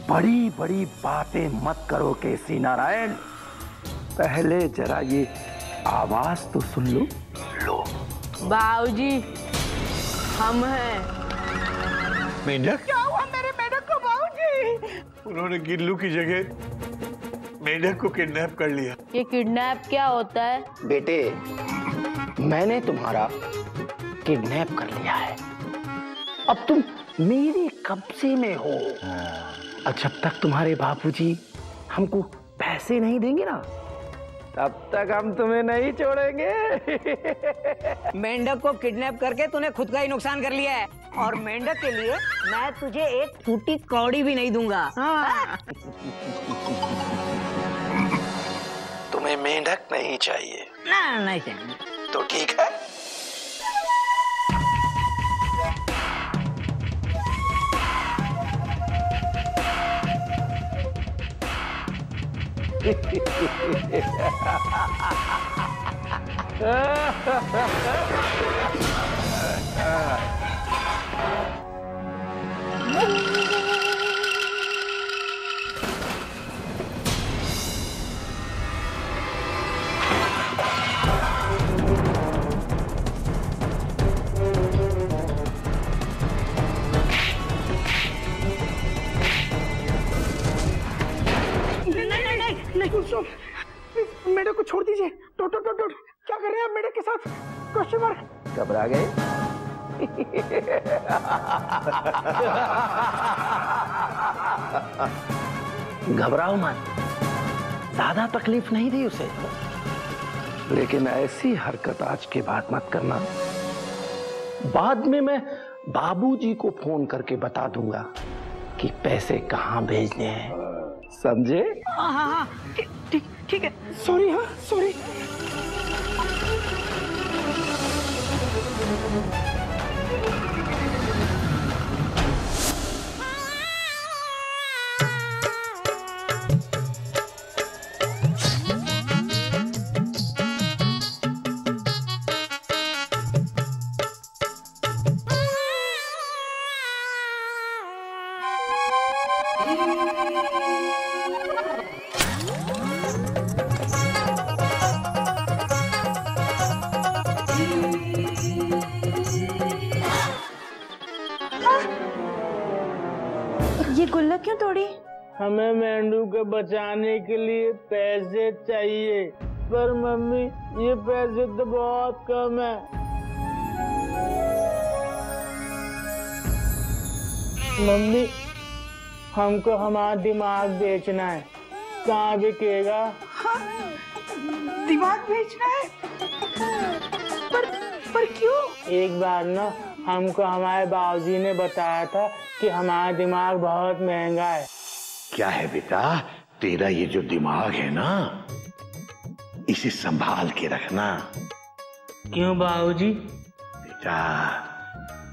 बड़ी बड़ी बातें मत करो केसी नारायण, पहले जरा ये आवाज तो सुन लो। लो बाबूजी, हम हैं। मेंढक? क्या हुआ मेरे मेंढक को बाबूजी? उन्होंने गिल्लू की जगह मेंढक को किडनैप कर लिया। ये किडनैप क्या होता है? बेटे, मैंने तुम्हारा किडनैप कर लिया है। अब तुम मेरे कब्जे में हो। और जब तक तुम्हारे बापूजी हमको पैसे नहीं देंगे ना, तब तक हम तुम्हें नहीं छोड़ेंगे। मेंढक को किडनैप करके तूने खुद का ही नुकसान कर लिया है, और मेंढक के लिए मैं तुझे एक फूटी कौड़ी भी नहीं दूंगा। हाँ। तुम्हें मेंढक नहीं चाहिए ना, नहीं चाहिए। तो ठीक है। मेढक को छोड़ दीजिए। टोट क्या कर रहे हैं आप मेढक के साथ? Question mark. घबरा गए? घबराओ मत, ज्यादा तकलीफ नहीं दी उसे, लेकिन ऐसी हरकत आज के बाद मत करना। बाद में मैं बाबूजी को फोन करके बता दूंगा कि पैसे कहाँ भेजने हैं, समझे? हाँ हाँ, ठीक है। सॉरी। हाँ सॉरी। ये गुल्लक क्यों तोड़ी? हमें मेंढू को बचाने के लिए पैसे चाहिए, पर मम्मी ये पैसे तो बहुत कम है। मम्मी, हमको हमारा दिमाग बेचना है, कहाँ बिकेगा? हाँ, दिमाग बेचना है? पर क्यों? एक बार ना हमको हमारे बाबूजी ने बताया था कि हमारा दिमाग बहुत महंगा है। क्या है बेटा, तेरा ये जो दिमाग है ना, इसे संभाल के रखना। क्यों बाबूजी?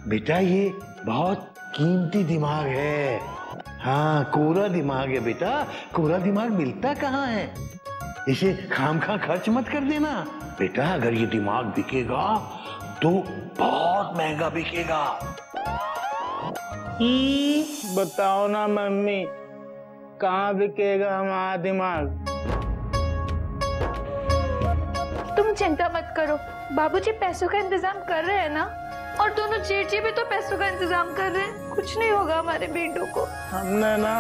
बेटा ये बहुत कीमती दिमाग है। हाँ, कोरा दिमाग है बेटा, कोरा दिमाग मिलता कहाँ है। इसे खामखा खर्च मत कर देना बेटा। अगर ये दिमाग बिकेगा तो बहुत महंगा बिकेगा। बताओ ना मम्मी, कहाँ बिकेगा हमारा दिमाग? तुम चिंता मत करो, बाबूजी पैसों का इंतजाम कर रहे हैं ना, और दोनों चेची भी तो पैसों का इंतजाम कर रहे हैं। कुछ नहीं होगा हमारे बेटों को। हमने ना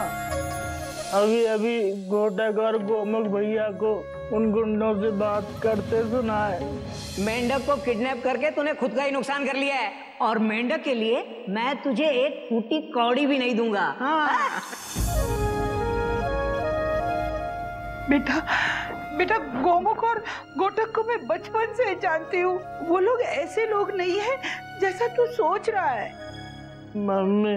अभी घोटक और गोमुख भैया को उन गुंडों से बात करते सुना है। मेंढक को किडनैप करके तूने खुद का ही नुकसान कर लिया है, और मेंढक के लिए मैं तुझे एक फूटी कौड़ी भी नहीं दूंगा। हाँ। बेटा गोमुख और घोटक को मैं बचपन से जानती हूँ। वो लोग ऐसे लोग नहीं है जैसा तू सोच रहा है। मम्मी,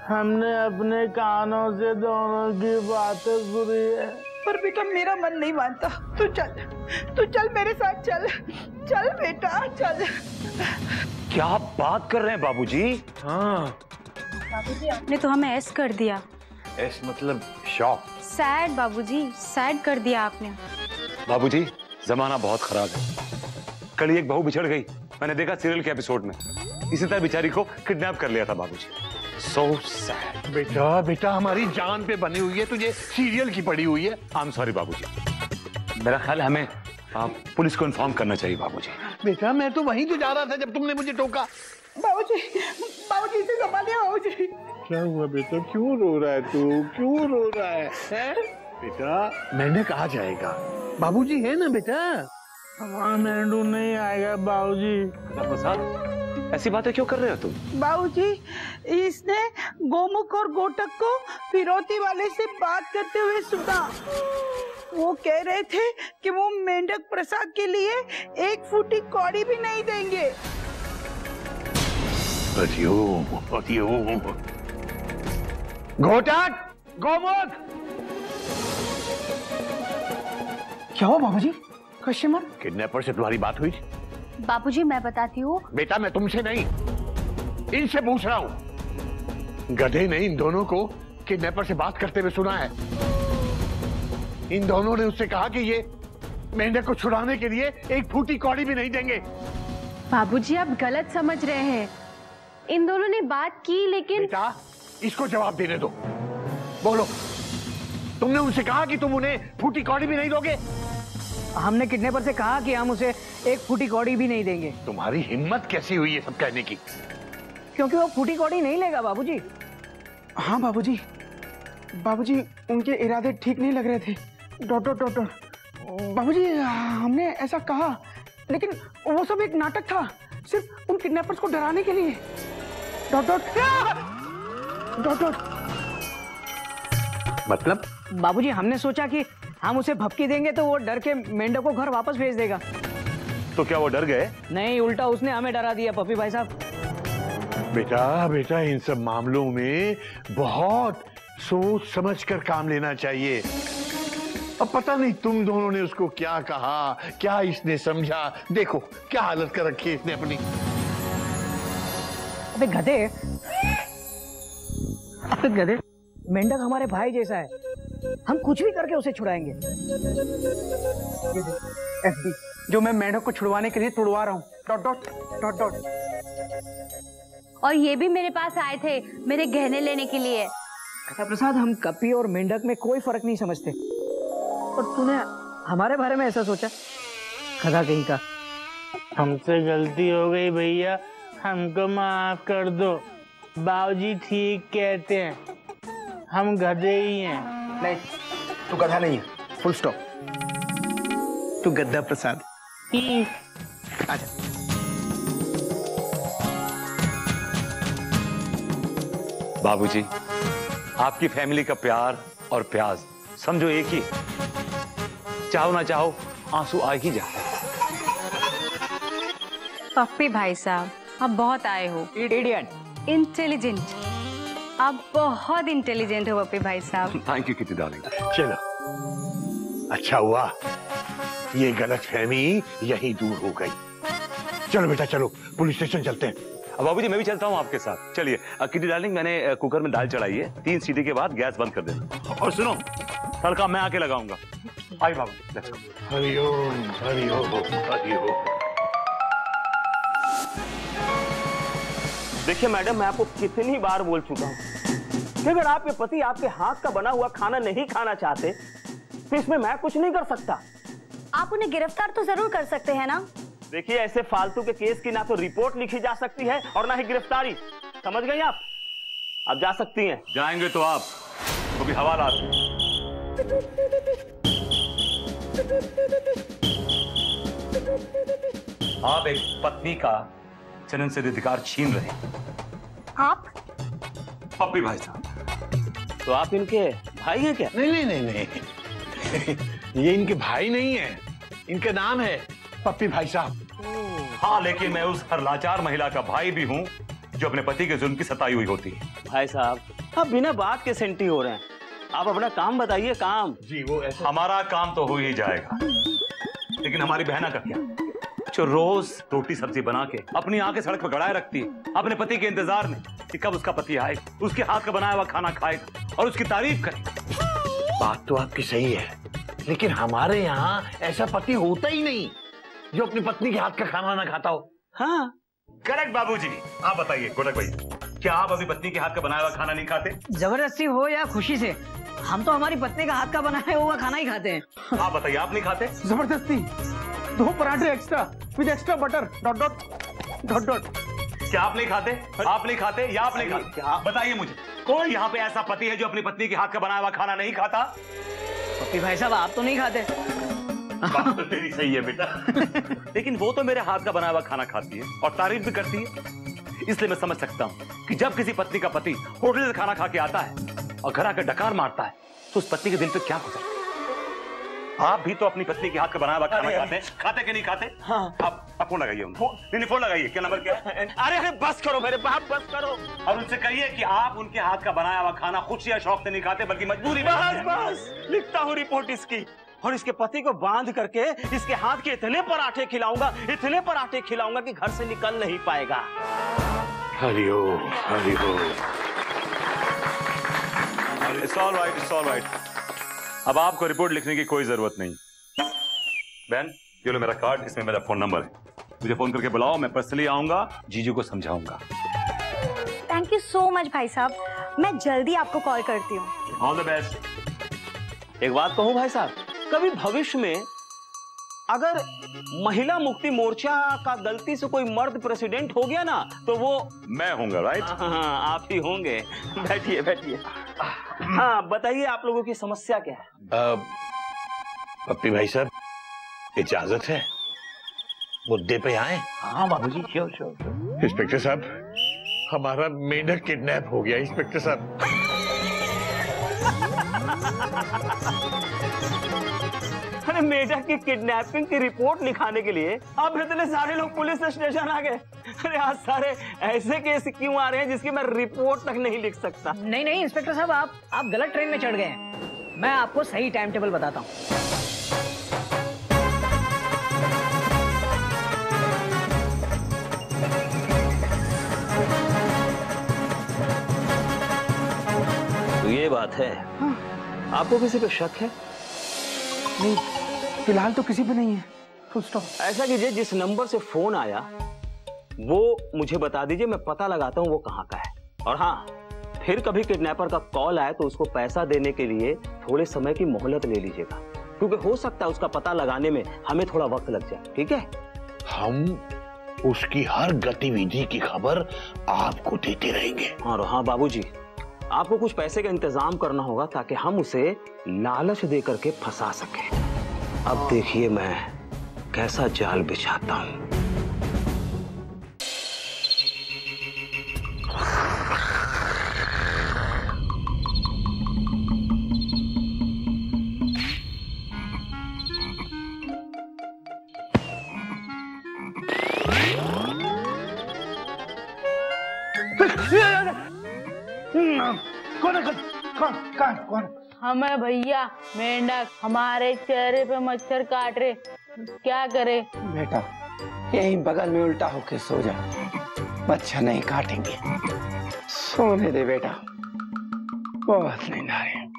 हमने अपने कानों से दोनों की बातें सुनी है। पर बेटा मेरा मन नहीं मानता। तू चल मेरे साथ चल बेटा चल। क्या बात कर रहे हैं बाबूजी? हाँ बाबूजी, आपने तो हमें ऐस कर दिया। ऐस मतलब शॉक? सैड बाबूजी, सैड कर दिया आपने। बाबूजी, जमाना बहुत खराब है। कल एक बहू बिछड़ गई, मैंने देखा सीरियल के एपिसोड में। इसी तरह बेचारी को किडनैप कर लिया था बाबूजी। So sad. बेटा बेटा हमारी जान पे बनी हुई है, तुझे सीरियल की पड़ी हुई है। I'm sorry बाबूजी। मेरा ख्याल है हमें पुलिस को इन्फॉर्म करना चाहिए बाबूजी। बेटा मैं तो वहीं तो जा रहा था जब तुमने मुझे टोका। बाबूजी, बाबूजी इसे संभालिए बाबूजी। क्या हुआ बेटा, क्यों रो रहा है तू, क्यों रो रहा है? बेटा मेंढक आ जाएगा, बाबूजी है ना बेटा। हमारा मेंढू नहीं आएगा बाबूजी। प्रसाद ऐसी बातें क्यों कर रहे हो तुम? बाबूजी इसने गोमुख और गोटक को फिरौती वाले से बात करते हुए सुना। वो कह रहे थे कि वो मेंढक प्रसाद के लिए 1 फूटी कौड़ी भी नहीं देंगे। घोटक, गोमुख। क्या हुआ बाबूजी? कस्टमर किडनैपर से तुम्हारी बात हुई? बाबूजी मैं बताती हूँ। बेटा मैं तुमसे नहीं, इनसे पूछ रहा हूँ। गधे ने इन दोनों को किडनैपर से बात करते हुए सुना है। इन दोनों ने उससे कहा कि ये मेंढक को छुड़ाने के लिए 1 फूटी कौड़ी भी नहीं देंगे। बाबूजी आप गलत समझ रहे हैं। इन दोनों ने बात की लेकिन। बेटा इसको जवाब देने दो, बोलो तुमने उनसे कहा कि तुम उन्हें फूटी कौड़ी भी नहीं दोगे? हमने किडनैपर से कहा कि हम उसे 1 फूटी कौड़ी भी नहीं देंगे। तुम्हारी हिम्मत कैसी हुई है सब कहने की? क्योंकि वो फूटी कौड़ी नहीं लेगा बाबूजी। हाँ बाबूजी, बाबूजी उनके इरादे ठीक नहीं लग रहे थे। Dot dot dot dot. बाबूजी हमने ऐसा कहा लेकिन वो सब एक नाटक था, सिर्फ उन किडनैपर्स को डराने के लिए। Dot dot dot dot. मतलब? बाबूजी हमने सोचा कि हम उसे भपकी देंगे तो वो डर के मेंढक को घर वापस भेज देगा। तो क्या वो डर गए? नहीं, उल्टा उसने हमें डरा दिया पप्पी भाई साहब। बेटा बेटा इन सब मामलों में बहुत सोच समझ कर काम लेना चाहिए। अब पता नहीं तुम दोनों ने उसको क्या कहा, क्या इसने समझा। देखो क्या हालत कर रखी है इसने अपनी। अबे गधे, अबे गधे, मेंढक हमारे भाई जैसा है, हम कुछ भी करके उसे छुड़ाएंगे। एफडी जो मैं मेंढक को छुड़वाने के लिए तुड़वा रहा हूँ। Dot dot dot dot. और ये भी मेरे पास आए थे मेरे गहने लेने के लिए। कथा प्रसाद हम कपी और मेंढक में कोई फर्क नहीं समझते, और तूने हमारे बारे में ऐसा सोचा? खदा कहीं का। हमसे गलती हो गई भैया, हमको माफ कर दो। बाबूजी ठीक कहते हैं, हम गधे ही हैं। नहीं तू गधा नहीं है, फुल स्टॉप। तू गद्दा प्रसाद। आजा। बाबूजी आपकी फैमिली का प्यार और प्याज समझो एक ही, चाहो ना चाहो आंसू आ ही जाए। पप्पी भाई साहब आप बहुत आए हो। इडियट। इंटेलिजेंट, आप बहुत इंटेलिजेंट हो पप्पी भाई साहब। Thank you kitty darling. चलो अच्छा हुआ ये गलतफहमी यहीं दूर हो गई। चलो बेटा चलो पुलिस स्टेशन चलते हैं। अब बाबूजी मैं भी चलता हूँ आपके साथ। चलिए किटी डार्लिंग, मैंने कुकर में दाल चढ़ाई है, 3 सीटी के बाद गैस बंद कर देना। और सुनो तड़का मैं आके लगाऊंगा। आई बाबू, लेट्स गो। हरिओम हरिओम हरिओम। देखिए मैडम, मैं आपको कितनी बार बोल चुका हूँ कि अगर आपके पति आपके हाथ का बना हुआ खाना नहीं खाना चाहते तो इसमें मैं कुछ नहीं कर सकता। आप उन्हें गिरफ्तार तो जरूर कर सकते हैं ना। देखिए ऐसे फालतू के केस की ना तो रिपोर्ट लिखी जा सकती है और ना ही गिरफ्तारी, समझ गई आप? आप जा सकती हैं। जाएंगे तो आप तो भी हवालात। आप एक पत्नी का जन्म सिद्ध अधिकार छीन रहे हैं। आप पप्पी भाई साहब। तो आप इनके भाई हैं क्या? नहीं नहीं नहीं नहीं ये इनके भाई नहीं है, इनका नाम है पप्पी भाई साहब। हाँ लेकिन मैं उस हर लाचार महिला का भाई भी हूँ जो अपने पति के जुल्म की सताई हुई होती है। भाई साहब आप बिना बात के सेंटी हो रहे हैं, आप अपना काम बताइए। काम जी वो ऐसा। हमारा काम तो हो ही जाएगा, लेकिन हमारी बहना का क्या, जो रोज रोटी सब्जी बना के अपनी आंखें सड़क पर गड़ाए रखती है अपने पति के इंतजार में कि कब उसका पति आए, उसके हाथ का बनाया हुआ खाना खाएगा और उसकी तारीफ करेगा। बात तो आपकी सही है, लेकिन हमारे यहाँ ऐसा पति होता ही नहीं जो अपनी पत्नी के हाथ का खाना ना खाता हो। हाँ करेक्ट बाबूजी। आप बताइए गोटक भाई। क्या आप अपनी पत्नी के हाथ का बनाया हुआ खाना नहीं खाते? जबरदस्ती हो या खुशी से, हम तो हमारी पत्नी का हाथ का बनाया हुआ खाना ही खाते हैं। आप बताइए, आप नहीं खाते? जबरदस्ती 2 पराठे extra with extra butter dot dot dot dot. क्या आप नहीं खाते? आप नहीं खाते या आप नहीं खाते? बताइए मुझे, कोई यहाँ पे ऐसा पति है जो अपनी पत्नी के हाथ का बनाया हुआ खाना नहीं खाता? पप्पी भाई साहब, आप तो नहीं खाते। बात तो तेरी सही है बेटा, लेकिन वो तो मेरे हाथ का बनाया हुआ खाना खाती है और तारीफ भी करती है। इसलिए मैं समझ सकता हूँ कि जब किसी पत्नी का पति होटल से खाना खा के आता है और घर आकर डकार मारता है तो उस पत्नी के दिल पे क्या गुजरता है। आप भी तो अपनी पत्नी के हाथ का बनाया हुआ खाना खाते हैं, खाते कि नहीं खाते? हाँ। आप फोन लगाइए, नहीं फोन लगाइए। क्या नंबर क्या है? अरे बस करो मेरे बाप, बस करो। और उनसे कहिए कि आप उनके हाथ का बनाया हुआ खाना खुशी या शौक से नहीं खाते बल्कि मजबूरी में। बस लिखता हूँ रिपोर्ट इसकी, और इसके पति को बांध करके इसके हाथ के इतने पराठे खिलाऊंगा, इतने पराठे खिलाऊंगा कि घर से निकल नहीं पाएगा। Hariom Hariom. It's all right, it's all right. अब आपको रिपोर्ट लिखने की कोई जरूरत नहीं। बहन, ये लो मेरा कार्ड, इसमें मेरा फोन नंबर है। मुझे फोन करके बुलाओ, मैं पर्सनली आऊंगा, जीजू को समझाऊंगा। थैंक यू सो मच भाई साहब, मैं जल्दी आपको कॉल करती हूँ। All the best. एक बात कहूँ भाई साहब, कभी भविष्य में अगर महिला मुक्ति मोर्चा का गलती से कोई मर्द प्रेसिडेंट हो गया ना, तो वो मैं होऊंगा, राइट? हाँ, आप ही होंगे। बैठिए बैठिए। हाँ बताइए, आप लोगों की समस्या क्या है? पप्पी भाई साहब, इजाजत है मुद्दे पे आए? हाँ बाबूजी, श्योर। इंस्पेक्टर साहब, हमारा मेंढक किडनैप हो गया। इंस्पेक्टर साहब, अरे मेढक की किडनैपिंग की रिपोर्ट लिखाने के लिए अब इतने सारे लोग पुलिस स्टेशन आ गए। अरे आज सारे ऐसे केस क्यों आ रहे हैं जिसकी मैं रिपोर्ट तक नहीं लिख सकता? नहीं नहीं इंस्पेक्टर साहब, आप गलत ट्रेन में चढ़ गए हैं। मैं आपको सही टाइम टेबल बताता हूँ। तो ये बात है। हाँ। आपको किसी पे शक है? नहीं, फिलहाल तो किसी पे नहीं है। Full stop. ऐसा कीजिए, जिस नंबर से फोन आया वो मुझे बता दीजिए, मैं पता लगाता हूँ वो कहाँ का है। और हाँ, फिर कभी किडनैपर का कॉल आए तो उसको पैसा देने के लिए थोड़े समय की मोहलत ले लीजिएगा, क्योंकि हो सकता है उसका पता लगाने में हमें थोड़ा वक्त लग जाए। ठीक है? हम उसकी हर गतिविधि की खबर आपको देते रहेंगे। और हाँ बाबूजी, आपको कुछ पैसे का इंतजाम करना होगा ताकि हम उसे लालच दे करके फंसा सकें। अब देखिए मैं कैसा जाल बिछाता हूं। कौन? हमें भैया मेंढक, हमारे चेहरे पे मच्छर काट रहे, क्या करे? बेटा यहीं बगल में उल्टा होके सो जा, मच्छर नहीं काटेंगे। सोने दे बेटा, बहुत नींद आ रही है।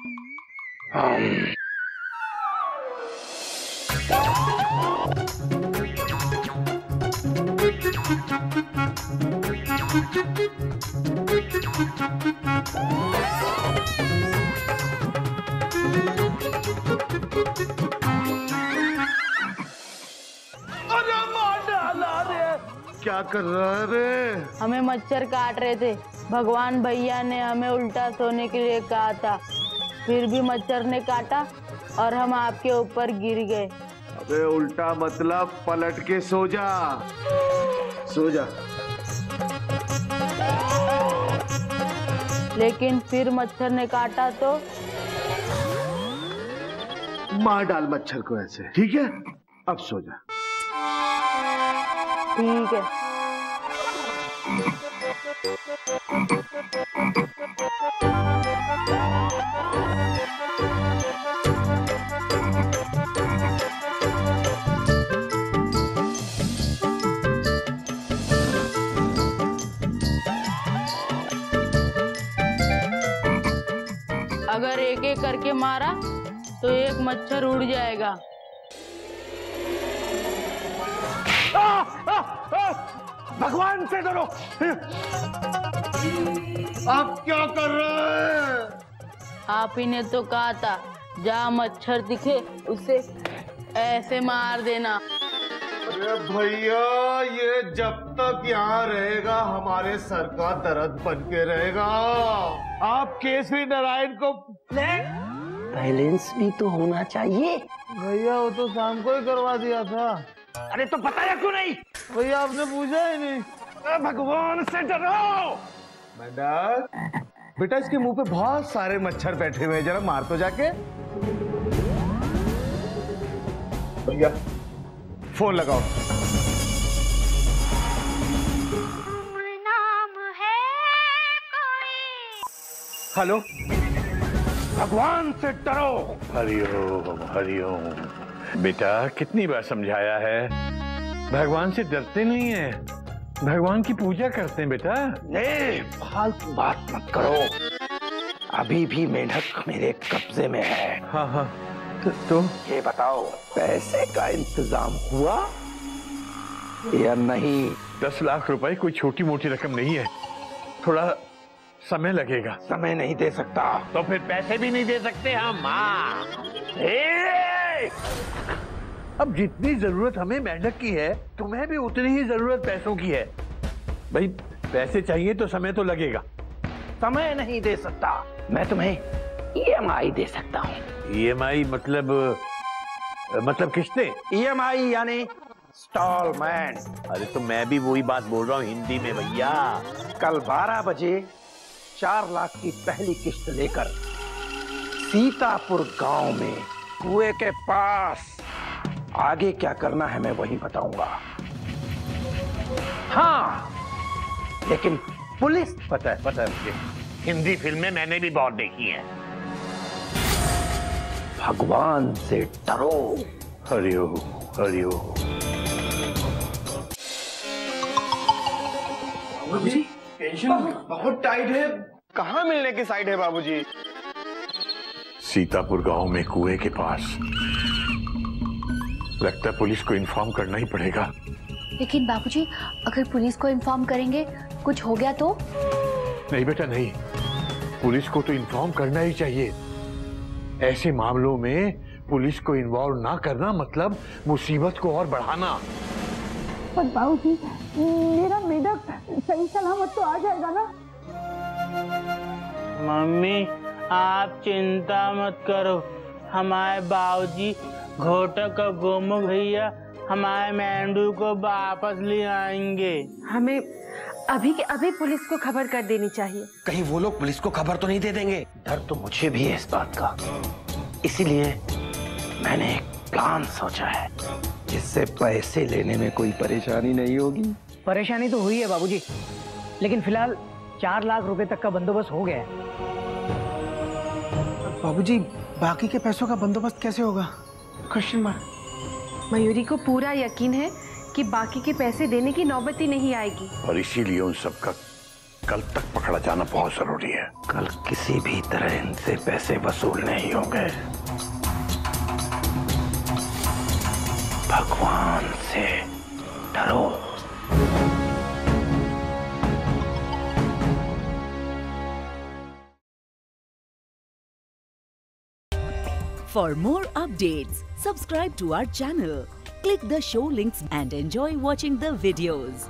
क्या कर रहा है रे? हमें मच्छर काट रहे थे, भगवान भैया ने हमें उल्टा सोने के लिए कहा था, फिर भी मच्छर ने काटा और हम आपके ऊपर गिर गए। अबे उल्टा मतलब पलट के सो जा, सो जा। लेकिन फिर मच्छर ने काटा तो मार डाल मच्छर को ऐसे, ठीक है? अब सो जा। ठीक है। अगर एक एक करके मारा तो एक मच्छर उड़ जाएगा। भगवान से डरो। आप क्या कर रहे हैं? आप ही ने तो कहा था जहाँ मच्छर दिखे उसे ऐसे मार देना। अरे भैया, ये जब तक यहाँ रहेगा हमारे सर का दर्द बन के रहेगा। आप केसरी नारायण को बैलेंस भी तो होना चाहिए। भैया वो तो शाम को ही करवा दिया था। अरे तो बताया क्यों नहीं? भैया आपने पूछा ही नहीं। भगवान से डरो। मेंढक, बेटा इसके मुंह पे बहुत सारे मच्छर बैठे हुए हैं, जरा मार तो जाके। भैया फोन लगाओ। हेलो, भगवान से डरो। हरिओम हरिओम। बेटा कितनी बार समझाया है, भगवान से डरते नहीं है, भगवान की पूजा करते हैं बेटा। फालतू बात मत करो, अभी भी मेंढक मेरे कब्जे में है। हाँ हाँ, तो ये बताओ पैसे का इंतजाम हुआ या नहीं? 10 लाख रुपए कोई छोटी मोटी रकम नहीं है, थोड़ा समय लगेगा। समय नहीं दे सकता तो फिर पैसे भी नहीं दे सकते हम। अब जितनी जरूरत हमें मेंढक की है, तुम्हें भी उतनी ही जरूरत पैसों की है। भाई पैसे चाहिए तो समय तो लगेगा। समय नहीं दे सकता, मैं तुम्हें EMI दे सकता हूँ। EMI मतलब किस्तें? EMI यानी इंस्टॉलमेंट। अरे तो मैं भी वही बात बोल रहा हूँ हिंदी में भैया। कल 12 बजे 4 लाख की पहली किस्त लेकर सीतापुर गांव में कुएं के पास। आगे क्या करना है मैं वही बताऊंगा। हाँ, लेकिन पुलिस। पता है मुझे, हिंदी फिल्में मैंने भी बहुत देखी हैं। भगवान से डरो। हरिओम हरिओम। बाबूजी टेंशन बहुत टाइट है। कहाँ मिलने की साइड है बाबूजी? सीतापुर गांव में कुएं के पास। लगता है पुलिस को इन्फॉर्म करना ही पड़ेगा। लेकिन बाबूजी अगर पुलिस को इन्फॉर्म करेंगे कुछ हो गया तो? नहीं बेटा नहीं, पुलिस को तो इन्फॉर्म करना ही चाहिए। ऐसे मामलों में पुलिस को इन्वॉल्व ना करना मतलब मुसीबत को और बढ़ाना। पर बाबूजी मेरा मेंढक सही सलामत तो आ जाएगा ना? मम्मी आप चिंता मत करो, हमारे बाबूजी घोटक और गोमुख भैया हमारे मेंढू को वापस ले आएंगे। हमें अभी के अभी पुलिस को खबर कर देनी चाहिए। कहीं वो लोग पुलिस को खबर तो नहीं दे देंगे? डर तो मुझे भी है इस बात का, इसीलिए मैंने एक प्लान सोचा है जिससे पैसे लेने में कोई परेशानी नहीं होगी। परेशानी तो हुई है बाबूजी, लेकिन फिलहाल 4 लाख रुपए तक का बंदोबस्त हो गया है। बाबूजी बाकी के पैसों का बंदोबस्त कैसे होगा? Question mark. मयूरी को पूरा यकीन है कि बाकी के पैसे देने की नौबत ही नहीं आएगी, और इसीलिए उन सबका कल तक पकड़ा जाना बहुत जरूरी है। कल किसी भी तरह इनसे पैसे वसूलने ही होंगे। भगवान से डरो। For more updates, subscribe to our channel, click the show links and enjoy watching the videos.